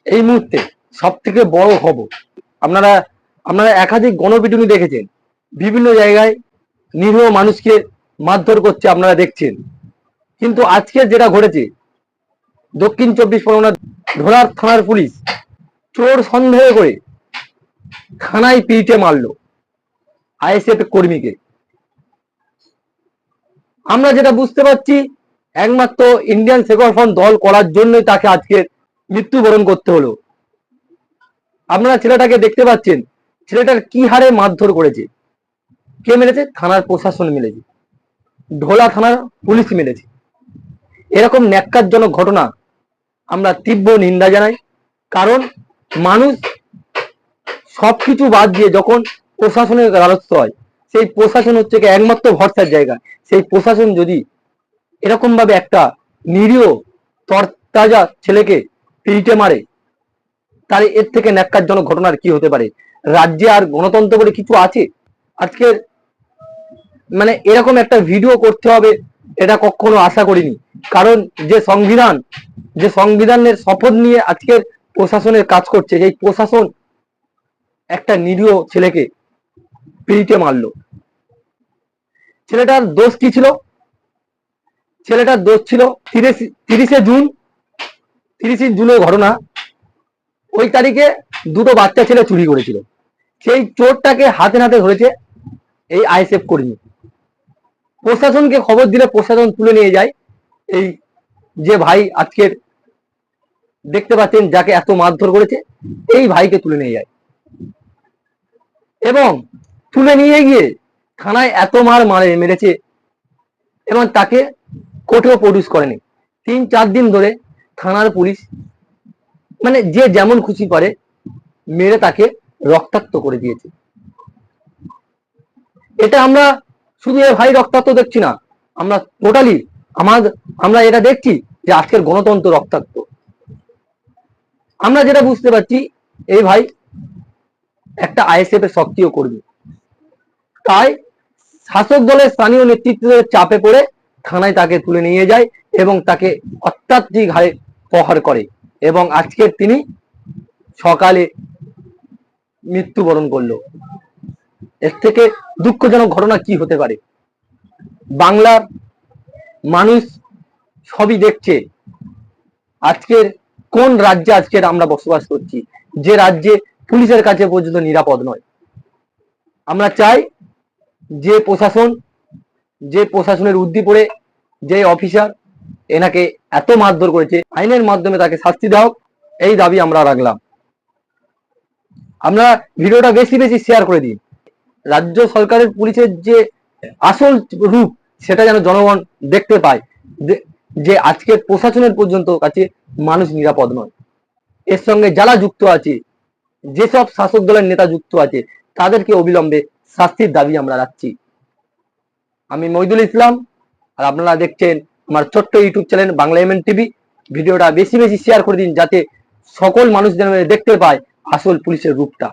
এই মুহূর্তে সব থেকে বড় খবর, আপনারা আপনারা একাধিক গণপিটুনি দেখেছেন, বিভিন্ন জায়গায় নিরীহ মানুষকে মারধর করছে আপনারা দেখছেন। কিন্তু আজকে যেটা ঘটেছে, দক্ষিণ 24 পরগনা ধোলার থানার পুলিশ চোর সন্দেহ করে থানায় পিটে মারলো আইএসএফ কর্মীকে। আমরা যেটা বুঝতে পারছি, একমাত্র ইন্ডিয়ান সেকুলার ফ্রন্ট দল করার জন্যই তাকে আজকে মৃত্যুবরণ করতে হলো। আপনারা ছেলেটাকে দেখতে পাচ্ছেন, ছেলেটার কি হারে মারধর করেছে। কে মেরেছে? থানার প্রশাসন মেরেছে, ঢোলা থানার পুলিশ মেরেছে। এরকম ন্যাক্কারজনক ঘটনা আমরা তীব্র নিন্দা জানাই। কারণ মানুষ সবকিছু বাদ দিয়ে যখন প্রশাসনের দ্বারস্থ হয়, সেই প্রশাসন হচ্ছে একমাত্র ভরসার জায়গা। সেই প্রশাসন যদি এরকম ভাবে একটা নিরীহ তরতাজা ছেলেকে পিটে মারে, তাহলে এর থেকে ন্যাক্কারজনক ঘটনার কি হতে পারে? রাজ্যে আর গণতন্ত্র বলে কিছু আছে? আজকের মানে এরকম একটা ভিডিও করতে হবে এটা কখনো আশা করিনি। কারণ যে সংবিধানের শপথ নিয়ে আজকের প্রশাসনের কাজ করছে, সেই প্রশাসন একটা নিরীহ ছেলেকে পিটে মারলো। ছেলেটার দোষ কি ছিল? ছেলেটার দোষ ছিল 30শে জুনের ঘটনা। ওই তারিখে দুটো বাচ্চা ছেলে চুরি করেছিল। সেই চোরটাকে হাতে নাতে ধরেছে এই আইএসএফ কর্মী। প্রশাসনকে খবর দিলে প্রশাসন তুলে নিয়ে যায় এই যে ভাই আজকের দেখতে পাচ্ছেন যাকে এত মারধর করেছে, এই ভাইকে তুলে নিয়ে যায়। এবং তুলে নিয়ে গিয়ে থানায় এত মেরেছে এবং তাকে কোর্টেও প্রডিউস করেনি। 3-4 দিন ধরে থানার পুলিশ মানে যে যেমন খুশি করে মেরে তাকে রক্তাক্ত করে দিয়েছে। এটা আমরা শুধু এ ভাই রক্তাক্ত দেখছি না, আমরা টোটালি আমরা এটা দেখছি যে আজকের গণতন্ত্র রক্তাক্ত। আমরা যেটা বুঝতে পারছি, এই ভাই একটা আইএসএফ এর সক্রিয় কর্মী। তাই শাসক দলের স্থানীয় নেতৃত্বের চাপে পড়ে থানায় তাকে তুলে নিয়ে যায় এবং তাকে অত্যাধিক হারে প্রহার করে এবং আজকের তিনি সকালে মৃত্যুবরণ করলো। এর থেকে দুঃখজনক ঘটনা কি হতে পারে? বাংলার মানুষ সবই দেখছে আজকের কোন রাজ্যে আজকের আমরা বসবাস করছি, যে রাজ্যে পুলিশের কাছে পর্যন্ত নিরাপদ নয়। আমরা চাই যে প্রশাসনের উদ্দি পড়ে যে অফিসার এনাকে এত মারধর করেছে, আইনের মাধ্যমে তাকে শাস্তি দেওয়া হোক, এই দাবি আমরা রাখলাম। আমরা ভিডিওটা বেশি বেশি শেয়ার করে দিই। রাজ্য সরকারের পুলিশের যে আসল রূপ সেটা যেন জনগণ দেখতে পায়, যে আজকের প্রশাসনের পর্যন্ত কাছে মানুষ নিরাপদ নয়। এর সঙ্গে যারা যুক্ত আছে, যেসব শাসক দলের নেতা যুক্ত আছে, তাদেরকে অবিলম্বে শাস্তির দাবি আমরা রাখছি। আমি মইদুল ইসলাম, আর আপনারা দেখছেন আমার ছোট্ট YouTube channel Bangla MN TV. ভিডিওটা বেশি বেশি শেয়ার করে দিন, যাতে সকল মানুষ যেন দেখতে পায় আসল পুলিশের রূপটা।